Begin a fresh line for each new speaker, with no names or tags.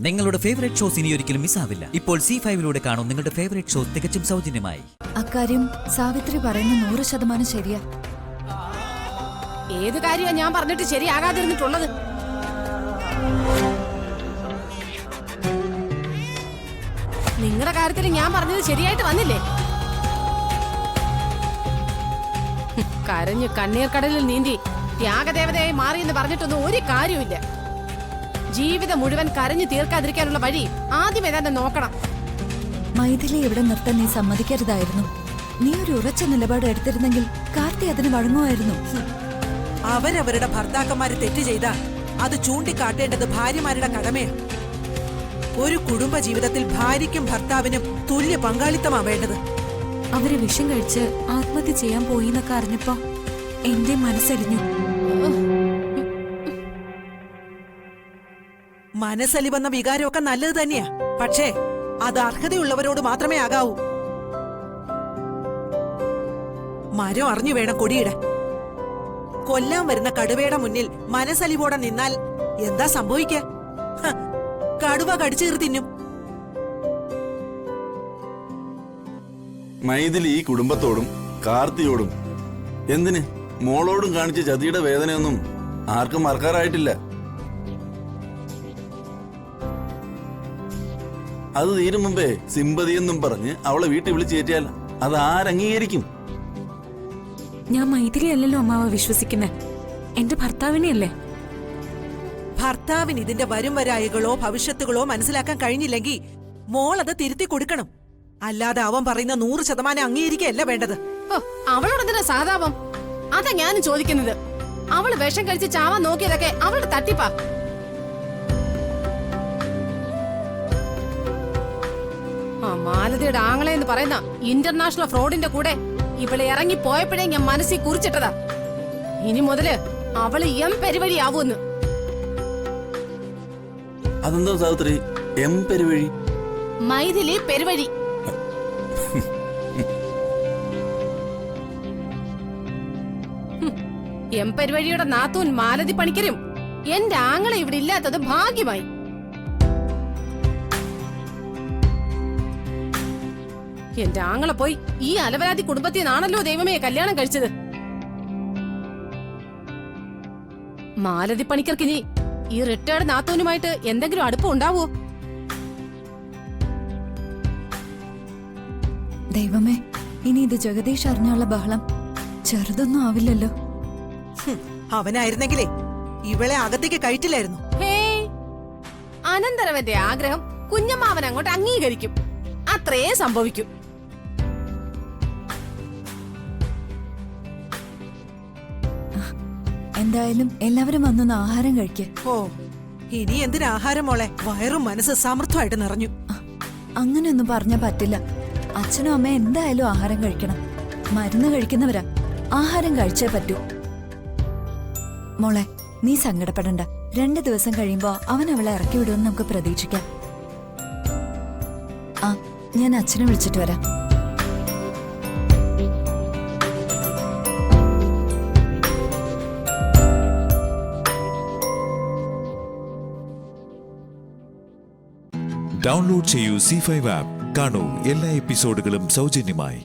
നിങ്ങളുടെ favourite shows ഇനി ഒരിക്കലും മിസ്സാവില്ല. ഇപ്പോൾ C5 കാണും നിങ്ങളുടെ ഫേവറേറ്റ് ഷോസ് തികച്ചും സൗജന്യമായി.
അക്കാര്യം സാവിത്രി പറയുന്ന 100% ശരിയാ.
ഏത് കാര്യമാ ഞാൻ പറഞ്ഞിട്ട് ശരിയാകാതിരുന്നിട്ടുള്ളത്? നിങ്ങളുടെ കാര്യത്തിൽ ഞാൻ പറഞ്ഞത് ശരിയായിട്ട് വന്നില്ലേ? കരഞ്ഞു കണ്ണീർ കടലിൽ നീന്തി ത്യാഗദേവതയായി മാറിയെന്ന് പറഞ്ഞിട്ടൊന്നും ഒരു കാര്യമില്ല. ജീവിതം മുഴുവൻ കരഞ്ഞു തീർക്കാതിരിക്കാനുള്ള വഴി ആദ്യം ഏതാണ്ട് നോക്കണം.
മൈഥിലി ഇവിടെ നിർത്താൻ നീ സമ്മതിക്കരുതായിരുന്നു. നീ ഒരു ഉറച്ച നിലപാട് എടുത്തിരുന്നെങ്കിൽ കാർത്തി അതിന് വഴങ്ങുമായിരുന്നു.
അവരവരുടെ ഭർത്താക്കന്മാര് തെറ്റ് ചെയ്താൽ അത് ചൂണ്ടിക്കാട്ടേണ്ടത് ഭാര്യമാരുടെ കടമയാണ്. ഒരു കുടുംബ ജീവിതത്തിൽ ഭാര്യയ്ക്കും ഭർത്താവിനും തുല്യ പങ്കാളിത്തമാ വേണ്ടത്.
അവര് വിഷം കഴിച്ച് ആത്മഹത്യ ചെയ്യാൻ പോയിന്നൊക്കെ അറിഞ്ഞപ്പോ എന്റെ മനസ്സരിഞ്ഞു.
മനസ്സലിവെന്ന വികാരമൊക്കെ നല്ലത് തന്നെയാ. പക്ഷേ അത് അർഹതയുള്ളവരോട് മാത്രമേ ആകാവൂ. മരം അറിഞ്ഞു വേണം കൊടിയിടാൻ. കൊല്ലാൻ വരുന്ന കടുവയുടെ മുന്നിൽ മനസ്സലിവോടെ നിന്നാൽ എന്താ സംഭവിക്കുക? കടുവ കടിച്ചു തിന്നും.
മൈഥിലി ഈ കുടുംബത്തോടും കാർത്തിയോടും എന്തിന് മോളോടും കാണിച്ച ചതിയുടെ വേദനയൊന്നും ആർക്കും മറക്കാറായിട്ടില്ല. അത് തീരും മുമ്പേ സിമ്പതി എന്നും പറഞ്ഞ് അവളെ വീട്ടിൽ വിളിച്ചു കയറ്റിയാൽ അത് ആരംഗീകരിക്കും?
ഞാൻ മൈഥിലി അല്ലല്ലോ അമ്മാവ വിശ്വസിക്കുന്നേ, എന്റെ ഭർത്താവിനെയല്ലേ.
ഭർത്താവിന് ഇതിന്റെ വരും വരായികളോ ഭവിഷ്യത്തുകളോ മനസ്സിലാക്കാൻ കഴിഞ്ഞില്ലെങ്കിൽ മോൾ അത് തിരുത്തി കൊടുക്കണം. അല്ലാതെ അവൻ പറയുന്ന 100% അംഗീകരിക്കുകയല്ല വേണ്ടത്.
അവളോടെന്തിനാ സഹതാപം? അതാ ഞാനും ചോദിക്കുന്നത്. അവള് വിഷം കഴിച്ച് ചാവാൻ നോക്കിയതൊക്കെ അവളുടെ തട്ടിപ്പാ. മാലതിയുടെ ആങ്ങളെ എന്ന് പറയുന്ന ഇന്റർനാഷണൽ ഫ്രോഡിന്റെ കൂടെ ഇവളെ ഇറങ്ങി പോയപ്പോഴേ ഞാൻ മനസ്സിൽ കുറിച്ചിട്ടതാ. ഇനി മുതല് അവള് പെരുവഴിയാവൂന്ന്.
അതെന്താ സാവിത്രി പെരുവഴി?
മൈഥിലി പെരുവഴി. പെരുവഴിയുടെ നാത്തൂൻ മാലതി പണിക്കരും എന്റെ ആങ്ങളെ ഇവിടെ ഇല്ലാത്തത് ഭാഗ്യമായി. എന്റെ ആങ്ങളെ പോയി ഈ അലവരാതി കുടുംബത്തിൽ നിന്നാണല്ലോ ദൈവമേ കല്യാണം കഴിച്ചത്. മാലതി പണിക്കർക്കിനി ഈ റിട്ടയർഡ് നാത്തൂനുമായിട്ട് എന്തെങ്കിലും അടുപ്പം ഉണ്ടാവോ?
ദൈവമേ, ഇനി ഇത് ജഗദീഷ് അറിഞ്ഞുള്ള ബഹളം ചെറുതൊന്നും ആവില്ലല്ലോ.
അവനായിരുന്നെങ്കിലേ ഇവളെ അകത്തേക്ക് കയറ്റില്ലായിരുന്നു.
അനന്തരവന്റെ ആഗ്രഹം കുഞ്ഞമ്മാവൻ അങ്ങോട്ട് അംഗീകരിക്കും. അത്രേ സംഭവിക്കും.
എന്തായാലും എല്ലാവരും വന്നൊന്ന് ആഹാരം കഴിക്ക്.
ഓ, ഇനി എന്തിനാ ആഹാരം മോളെ? വയറും മനസ്സ് സമൃദ്ധമായിട്ട് നിറഞ്ഞു.
അങ്ങനെയൊന്നും പറഞ്ഞാ പറ്റില്ല. അച്ഛനും അമ്മയും എന്തായാലും ആഹാരം കഴിക്കണം. മരുന്ന് കഴിക്കുന്നവരാ, ആഹാരം കഴിച്ചേ പറ്റൂ. മോളെ, നീ സങ്കടപ്പെടണ്ട. 2 ദിവസം കഴിയുമ്പോ അവൻ അവളെ ഇറക്കി വിടുമെന്ന് നമുക്ക് പ്രതീക്ഷിക്കാം. ആ, ഞാൻ അച്ഛനെ വിളിച്ചിട്ട് വരാം.
ഡൗൺലോഡ് ചെയ്യൂ C5 ആപ്പ്. കാണൂ എല്ലാ എപ്പിസോഡുകളും സൗജന്യമായി.